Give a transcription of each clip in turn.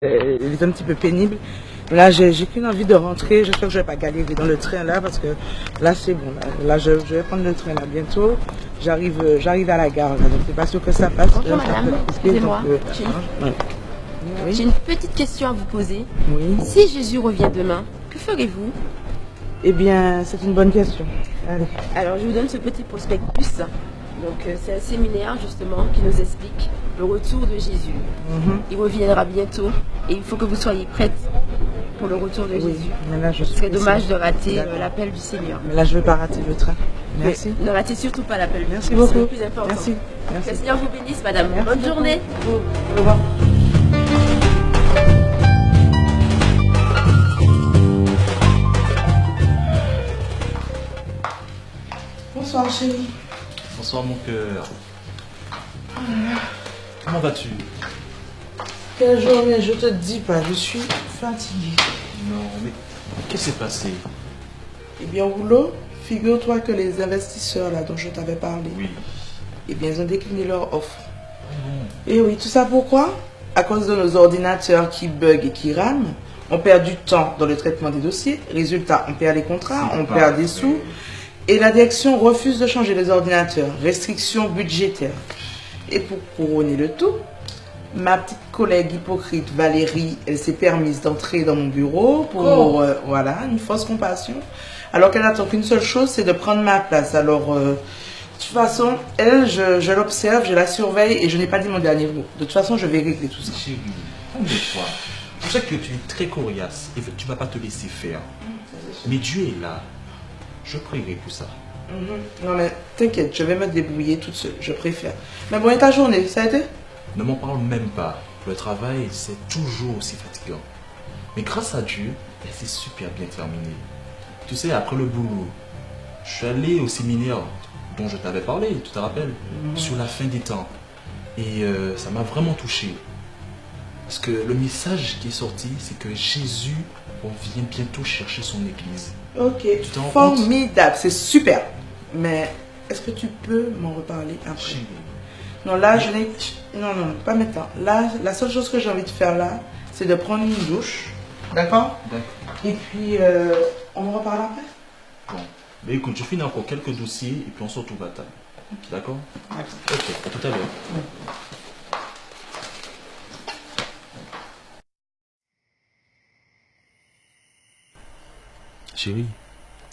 Elle est un petit peu pénible. Là, j'ai qu'une envie de rentrer. J'espère que je vais pas galérer dans le train là parce que là, c'est bon. Là, je vais prendre le train là bientôt. J'arrive à la gare là, donc c'est pas sûr que ça passe. Bonjour madame, excusez-moi. Ouais. J'ai une petite question à vous poser. Oui. Si Jésus revient demain, que ferez-vous? Eh bien, c'est une bonne question. Allez. Alors, je vous donne ce petit prospectus. Donc, c'est un séminaire justement qui nous explique le retour de Jésus. Il reviendra bientôt et il faut que vous soyez prête pour le retour de Jésus. Mais là, Ce serait dommage de rater l'appel du Seigneur. Mais là, je ne vais pas rater le train. Merci. Mais ne ratez surtout pas l'appel. Merci beaucoup. C'est le plus important. Merci. Que le Seigneur vous bénisse, madame. Merci Bonne beaucoup. journée. Au revoir. Bonsoir, chérie. Bonsoir mon cœur. Comment vas-tu? Quelle journée, je te dis pas, je suis fatiguée. Non, mais qu'est-ce qui s'est passé? Eh bien, au boulot, figure-toi que les investisseurs là dont je t'avais parlé, Oui. eh bien, ils ont décliné leur offre. Bon. Et oui, tout ça pourquoi? À cause de nos ordinateurs qui bug et qui rament, on perd du temps dans le traitement des dossiers. Résultat, on perd les contrats, on perd des sous. Et la direction refuse de changer les ordinateurs. Restrictions budgétaires. Et pour couronner le tout, ma petite collègue hypocrite Valérie, elle s'est permise d'entrer dans mon bureau pour, voilà, une fausse compassion. Alors qu'elle n'attend qu'une seule chose, c'est de prendre ma place. Alors, de toute façon, elle, je l'observe, je la surveille et je n'ai pas dit mon dernier mot. De toute façon, je vais régler tout ça. Chérie, calme-toi. Je sais que tu es très coriace et que tu ne vas pas te laisser faire. Mais Dieu est là. Je prierai pour ça. Non mais t'inquiète, je vais me débrouiller toute seule, je préfère. Mais bon, et ta journée, ça a été? Ne m'en parle même pas. Le travail, c'est toujours aussi fatigant. Mais grâce à Dieu, c'est super bien terminé. Tu sais, après le boulot, je suis allé au séminaire dont je t'avais parlé, tu te rappelles, sur la fin des temps. Et ça m'a vraiment touché. Parce que le message qui est sorti, c'est que Jésus vient bientôt chercher son église. Ok, Tu t'en rends compte? formidable, c'est super. Mais est-ce que tu peux m'en reparler après? Chérie. Non, là, je n'ai... Non, non, pas maintenant. Là, la seule chose que j'ai envie de faire là, c'est de prendre une douche. D'accord? D'accord. Et puis, on en reparle après? Bon. Mais écoute, je finis encore quelques dossiers et puis on se retrouve à table. D'accord? D'accord. Ok, à tout à l'heure. Chérie,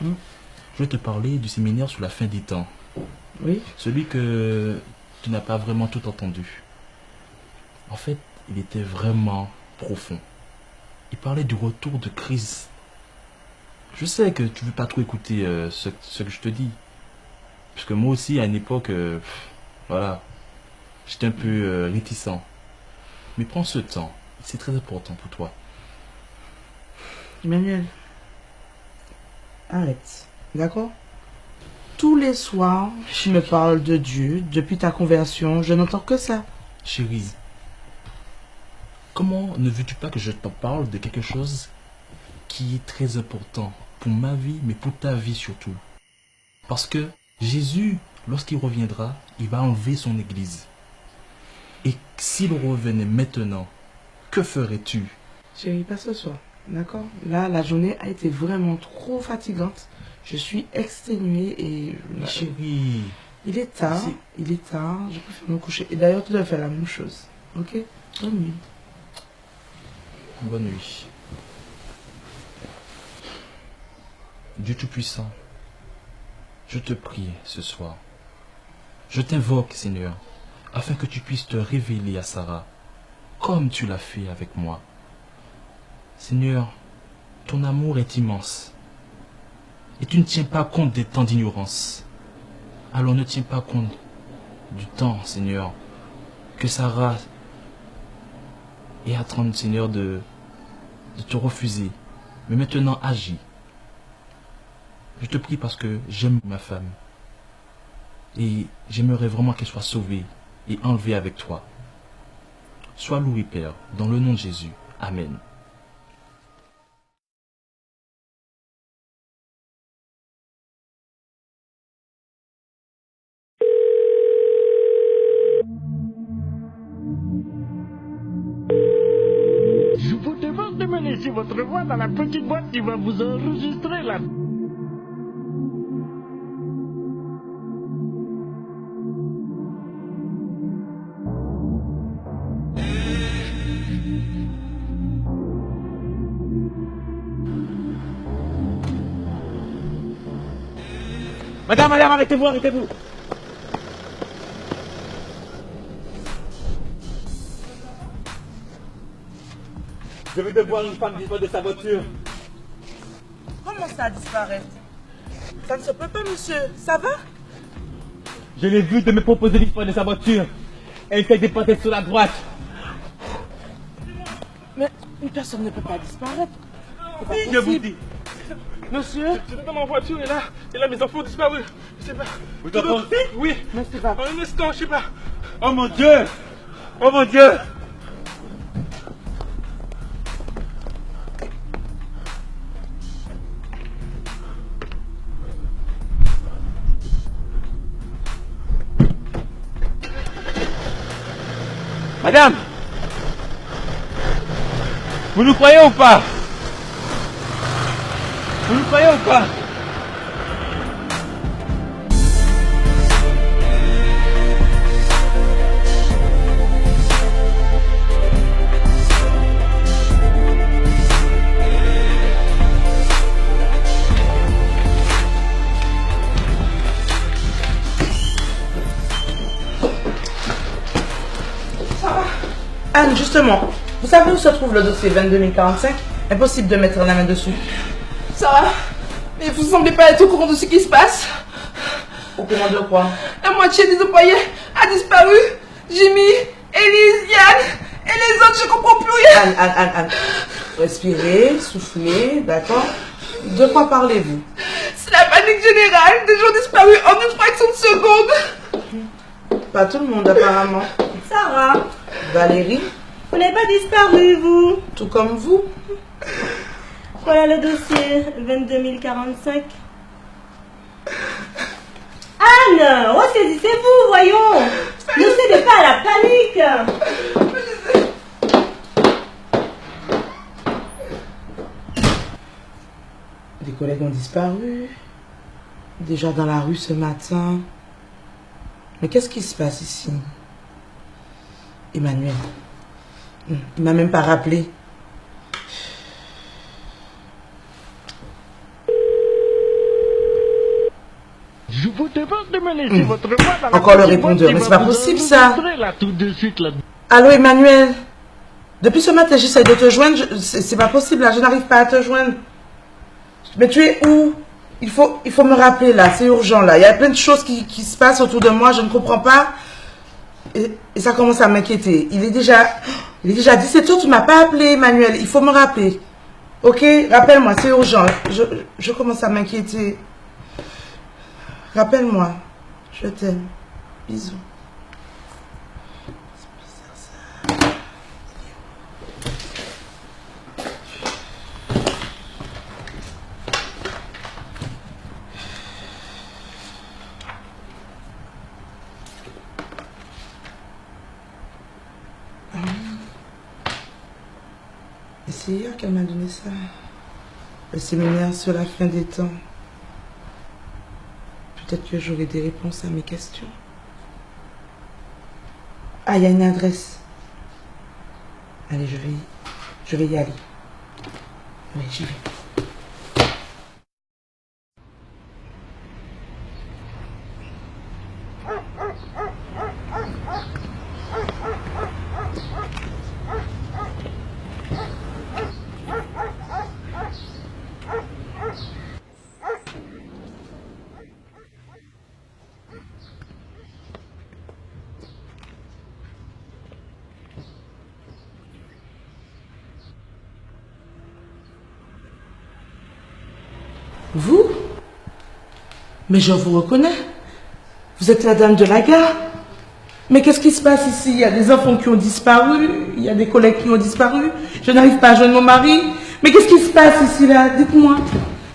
je vais te parler du séminaire sur la fin des temps. Oui? Celui que tu n'as pas vraiment tout entendu. En fait, il était vraiment profond. Il parlait du retour de Christ. Je sais que tu ne veux pas trop écouter ce que je te dis. Parce que moi aussi, à une époque, voilà, j'étais un peu réticent. Mais prends ce temps. C'est très important pour toi. Emmanuel, arrête. D'accord? Tous les soirs, tu me parles de Dieu. Depuis ta conversion, je n'entends que ça. Chérie, comment ne veux-tu pas que je t'en parle de quelque chose qui est très important pour ma vie, mais pour ta vie surtout? Parce que Jésus, lorsqu'il reviendra, il va enlever son église. Et s'il revenait maintenant, que ferais-tu? Chérie, pas ce soir. D'accord? Là, la journée a été vraiment trop fatigante. Je suis exténuée et... Mais chérie, Il est tard. Il est tard. Je préfère me coucher. Et d'ailleurs, tu dois faire la même chose. Ok? Bonne nuit. bonne nuit. Dieu Tout-Puissant, je te prie ce soir. Je t'invoque, Seigneur, afin que tu puisses te révéler à Sarah, comme tu l'as fait avec moi. Seigneur, ton amour est immense. Et tu ne tiens pas compte des temps d'ignorance. Alors ne tiens pas compte du temps, Seigneur, que Sarah est en train, Seigneur, de te refuser. Mais maintenant, agis. Je te prie parce que j'aime ma femme. Et j'aimerais vraiment qu'elle soit sauvée et enlevée avec toi. Sois loué, Père, dans le nom de Jésus. Amen. laisser votre voix dans la petite boîte qui va vous enregistrer là. Madame, arrêtez-vous, arrêtez-vous. Je vais devoir une femme disparaître de sa voiture. Comment ça disparaître? Ça ne se peut pas, monsieur. Ça va? Je l'ai vue de me proposer disparaître de sa voiture. Elle s'est déportée sur la droite. Mais une personne ne peut pas disparaître. Oui, je vous dis. Monsieur? J'étais dans ma voiture et là mes enfants ont disparu. Je sais pas. Vous enfants aussi? Oui. Mais c'est pas... En un instant, je sais pas. Oh mon Dieu! Oh mon Dieu! Madame! Vous nous croyez ou pas? Vous nous croyez ou pas? Anne, justement, vous savez où se trouve le dossier 22045? Impossible de mettre la main dessus. Sarah, mais vous semblez pas être au courant de ce qui se passe. Au courant de quoi? La moitié des employés a disparu. Jimmy, Elise, Yann et les autres, je comprends plus rien. Anne. Respirez, soufflez, d'accord? De quoi parlez-vous? C'est la panique générale. Des gens disparus en une fraction de seconde. Pas tout le monde, apparemment. Sarah, Valérie, vous n'avez pas disparu, vous. tout comme vous. Voilà le dossier 22045. Anne, ressaisissez-vous, voyons. Ne cédez pas à la panique. Des collègues ont disparu. Déjà dans la rue ce matin. Mais qu'est-ce qui se passe ici? Emmanuel. Il m'a même pas rappelé. Je vous demande de me laisser votre voix dans la Encore le petite boîte répondeur, qui mais va c'est pas vous possible, ça. enregistrer là, tout de suite là. Allô Emmanuel? Depuis ce matin j'essaie de te joindre. C'est pas possible là, je n'arrive pas à te joindre. Mais tu es où? Il faut me rappeler là, c'est urgent là. Il y a plein de choses qui se passent autour de moi, je ne comprends pas. Et ça commence à m'inquiéter. Il est déjà 17h, tu m'as pas appelé Emmanuel. Il faut me rappeler. Ok? Rappelle-moi, c'est urgent. Je commence à m'inquiéter. Rappelle-moi. Je t'aime. Bisous. C'est bizarre ça. Et c'est hier qu'elle m'a donné ça. Le séminaire sur la fin des temps. Peut-être que j'aurai des réponses à mes questions. Ah, il y a une adresse. Allez, je vais y aller. Oui, j'y vais. Vous? Mais je vous reconnais. Vous êtes la dame de la gare. Mais qu'est-ce qui se passe ici? Il y a des enfants qui ont disparu, il y a des collègues qui ont disparu. Je n'arrive pas à joindre mon mari. Mais qu'est-ce qui se passe ici là? Dites-moi.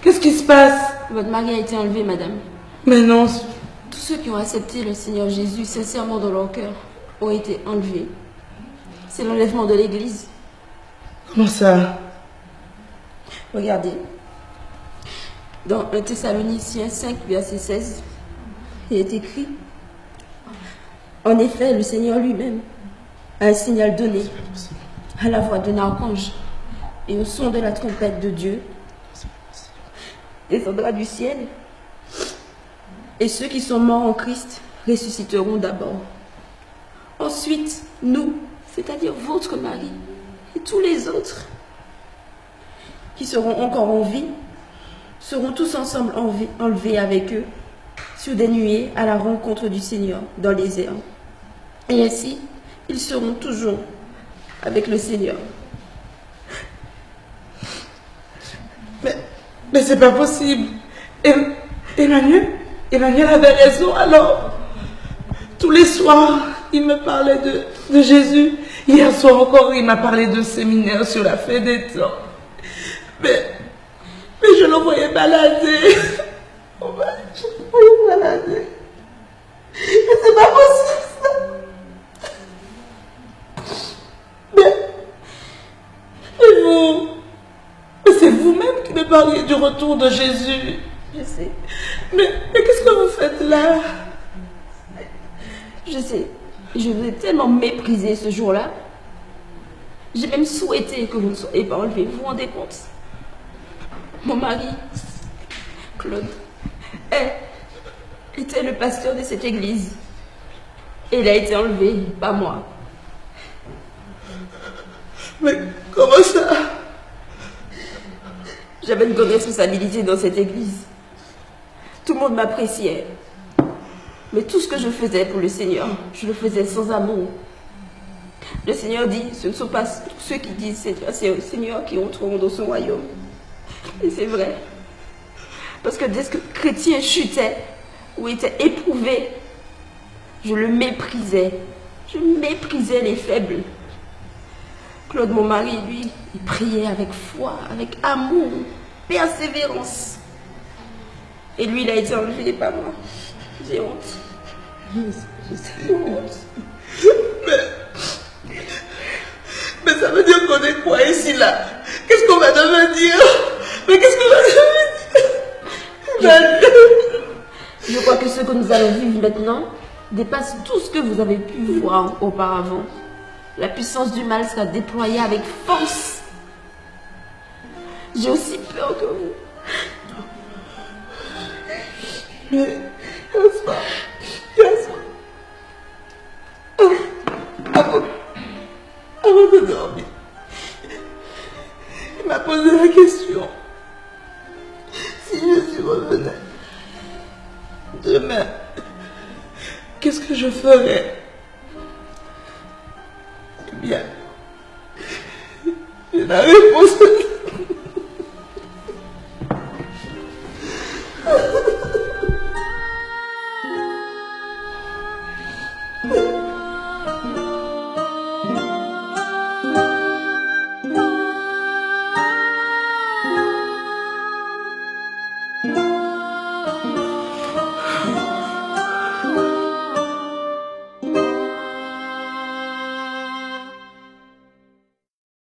Qu'est-ce qui se passe? Votre mari a été enlevé, madame. Mais non. Tous ceux qui ont accepté le Seigneur Jésus sincèrement dans leur cœur ont été enlevés. C'est l'enlèvement de l'Église. Comment ça? Regardez. Dans 1 Thessaloniciens 5, verset 16, il est écrit: en effet, le Seigneur lui-même a un signal donné à la voix d'un archange et au son de la trompette de Dieu descendra du ciel, et ceux qui sont morts en Christ ressusciteront d'abord. Ensuite, nous, c'est-à-dire votre mari et tous les autres qui seront encore en vie, seront tous ensemble enlevés avec eux sur des nuées à la rencontre du Seigneur dans les airs. Et ainsi, ils seront toujours avec le Seigneur. Mais c'est pas possible. Emmanuel avait raison alors. Tous les soirs, il me parlait de Jésus. Hier soir encore, il m'a parlé de séminaire sur la fin des temps. Mais je le voyais balader. Je le voyais balader. Mais c'est pas possible ça. Mais vous, c'est vous-même qui me parliez du retour de Jésus. Je sais. Mais qu'est-ce que vous faites là? Je sais. Je vous ai tellement méprisé ce jour-là. J'ai même souhaité que vous ne soyez pas enlevé. Vous vous rendez compte? Mon mari, Claude, était le pasteur de cette église. Et il a été enlevé, pas moi. Mais comment ça? J'avais une grande responsabilité dans cette église. Tout le monde m'appréciait. Mais tout ce que je faisais pour le Seigneur, je le faisais sans amour. Le Seigneur dit, ce ne sont pas ceux qui disent Seigneur, c'est le Seigneur qui entreront dans son royaume. Et c'est vrai. Parce que dès que le chrétien chutait ou était éprouvé, je le méprisais. Je méprisais les faibles. Claude, mon mari, lui, il priait avec foi, avec amour, persévérance. Et lui, il a été enlevé, pas moi. J'ai honte. J'ai honte. Mais ça veut dire qu'on est quoi ici, là? Qu'est-ce qu'on va devenir? Mais qu'est-ce qu'on va devenir? Je crois que ce que nous allons vivre maintenant dépasse tout ce que vous avez pu voir auparavant. La puissance du mal sera déployée avec force. J'ai aussi peur que vous. Mais, avant de dormir, il m'a posé la question. Si Jésus revenait demain, qu'est-ce que je ferais? Eh bien, j'ai la réponse. Thank you.